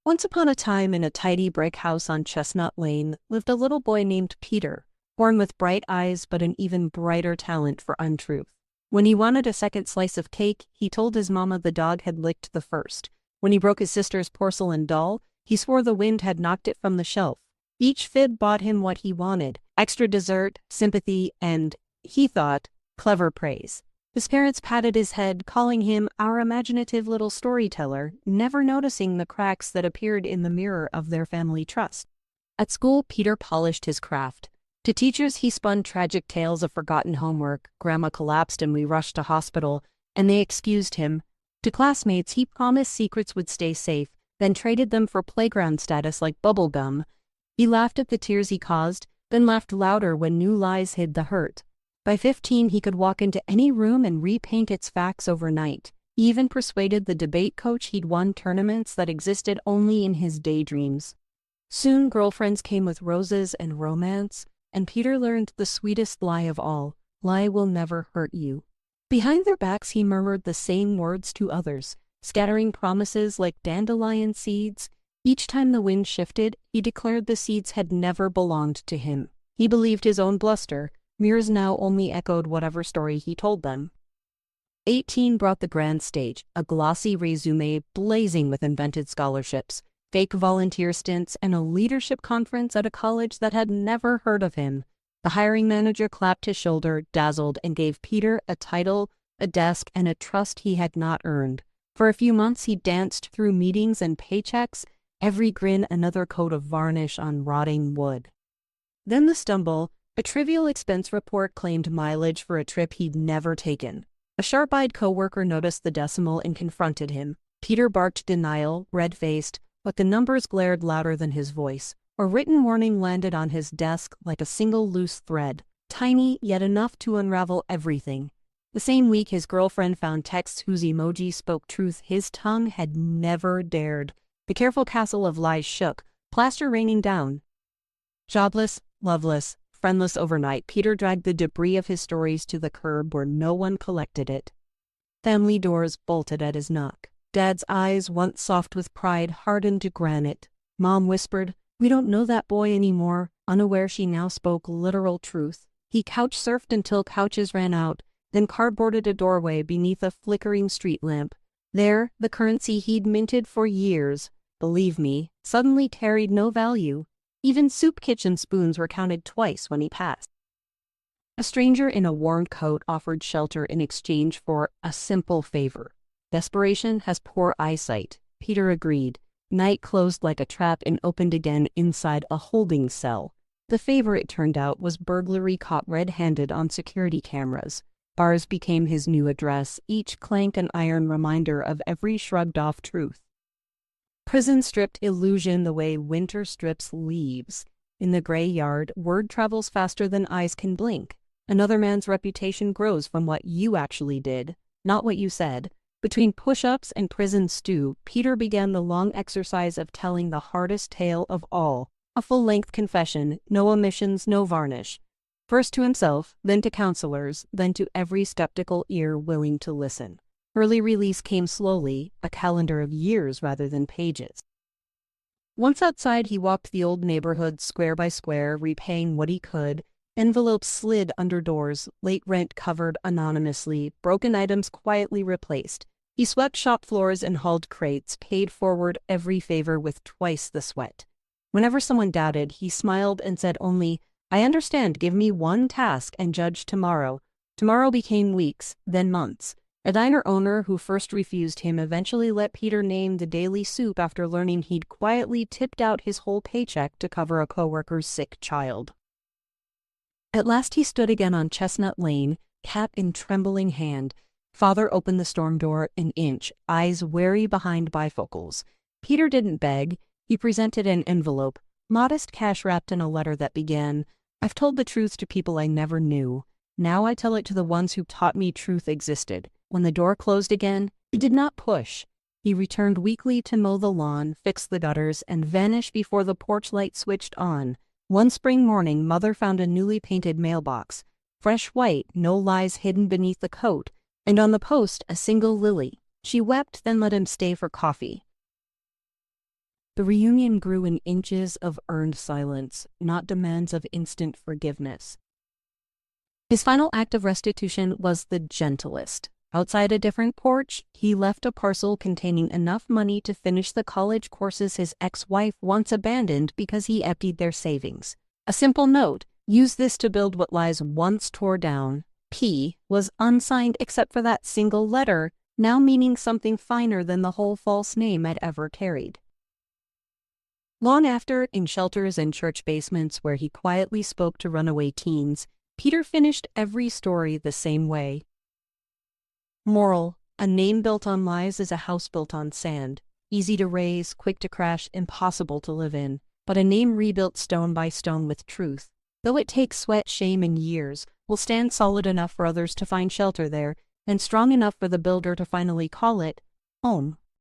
Once upon a time, in a tidy brick house on Chestnut Lane, lived a little boy named Peter, born with bright eyes but an even brighter talent for untruth. When he wanted a second slice of cake, he told his mama the dog had licked the first. When he broke his sister's porcelain doll, he swore the wind had knocked it from the shelf. Each fib bought him what he wanted: extra dessert, sympathy, and, he thought, clever praise. His parents patted his head, calling him our imaginative little storyteller, never noticing the cracks that appeared in the mirror of their family trust. At school, Peter polished his craft. To teachers, he spun tragic tales of forgotten homework. Grandma collapsed and we rushed to hospital, and they excused him. To classmates, he promised secrets would stay safe, then traded them for playground status like bubble gum. He laughed at the tears he caused, then laughed louder when new lies hid the hurt. By 15, he could walk into any room and repaint its facts overnight. He even persuaded the debate coach he'd won tournaments that existed only in his daydreams. Soon, girlfriends came with roses and romance, and Peter learned the sweetest lie of all: lie will never hurt you. Behind their backs, he murmured the same words to others, scattering promises like dandelion seeds. Each time the wind shifted, he declared the seeds had never belonged to him. He believed his own bluster. Mirrors now only echoed whatever story he told them. 18 brought the grand stage, a glossy resume blazing with invented scholarships, fake volunteer stints, and a leadership conference at a college that had never heard of him. The hiring manager clapped his shoulder, dazzled, and gave Peter a title, a desk, and a trust he had not earned. For a few months he danced through meetings and paychecks, every grin another coat of varnish on rotting wood. Then the stumble. A trivial expense report claimed mileage for a trip he'd never taken. A sharp-eyed coworker noticed the decimal and confronted him. Peter barked denial, red-faced, but the numbers glared louder than his voice. A written warning landed on his desk like a single loose thread, tiny yet enough to unravel everything. The same week, his girlfriend found texts whose emoji spoke truth his tongue had never dared. The careful castle of lies shook, plaster raining down. Jobless, loveless, friendless overnight, Peter dragged the debris of his stories to the curb where no one collected it. Family doors bolted at his knock. Dad's eyes, once soft with pride, hardened to granite. Mom whispered, "We don't know that boy anymore." Unaware she now spoke literal truth. He couch-surfed until couches ran out, then cardboarded a doorway beneath a flickering street lamp. There, the currency he'd minted for years, believe me, suddenly carried no value. Even soup kitchen spoons were counted twice when he passed. A stranger in a worn coat offered shelter in exchange for a simple favor. Desperation has poor eyesight, Peter agreed. Night closed like a trap and opened again inside a holding cell. The favor, it turned out, was burglary caught red-handed on security cameras. Bars became his new address, each clank an iron reminder of every shrugged-off truth. Prison stripped illusion the way winter strips leaves. In the gray yard, word travels faster than eyes can blink. Another man's reputation grows from what you actually did, not what you said. Between push-ups and prison stew, Peter began the long exercise of telling the hardest tale of all, a full-length confession, no omissions, no varnish. First to himself, then to counselors, then to every skeptical ear willing to listen. Early release came slowly, a calendar of years rather than pages. Once outside, he walked the old neighborhood square by square, repaying what he could. Envelopes slid under doors, late rent covered anonymously, broken items quietly replaced. He swept shop floors and hauled crates, paid forward every favor with twice the sweat. Whenever someone doubted, he smiled and said only, "I understand, give me one task and judge tomorrow." Tomorrow became weeks, then months. A diner owner who first refused him eventually let Peter name the daily soup after learning he'd quietly tipped out his whole paycheck to cover a coworker's sick child. At last he stood again on Chestnut Lane, cap in trembling hand. Father opened the storm door an inch, eyes wary behind bifocals. Peter didn't beg. He presented an envelope, modest cash wrapped in a letter that began, "I've told the truth to people I never knew. Now I tell it to the ones who taught me truth existed." When the door closed again, he did not push. He returned weakly to mow the lawn, fix the gutters, and vanish before the porch light switched on. One spring morning, Mother found a newly painted mailbox, fresh white, no lies hidden beneath the coat, and on the post a single lily. She wept, then let him stay for coffee. The reunion grew in inches of earned silence, not demands of instant forgiveness. His final act of restitution was the gentlest. Outside a different porch, he left a parcel containing enough money to finish the college courses his ex-wife once abandoned because he emptied their savings. A simple note, "Use this to build what lies once tore down." P was unsigned except for that single letter, now meaning something finer than the whole false name had ever carried. Long after, in shelters and church basements where he quietly spoke to runaway teens, Peter finished every story the same way. Moral: a name built on lies is a house built on sand. Easy to raise, quick to crash, impossible to live in. But a name rebuilt stone by stone with truth, though it takes sweat, shame, and years, will stand solid enough for others to find shelter there, and strong enough for the builder to finally call it home.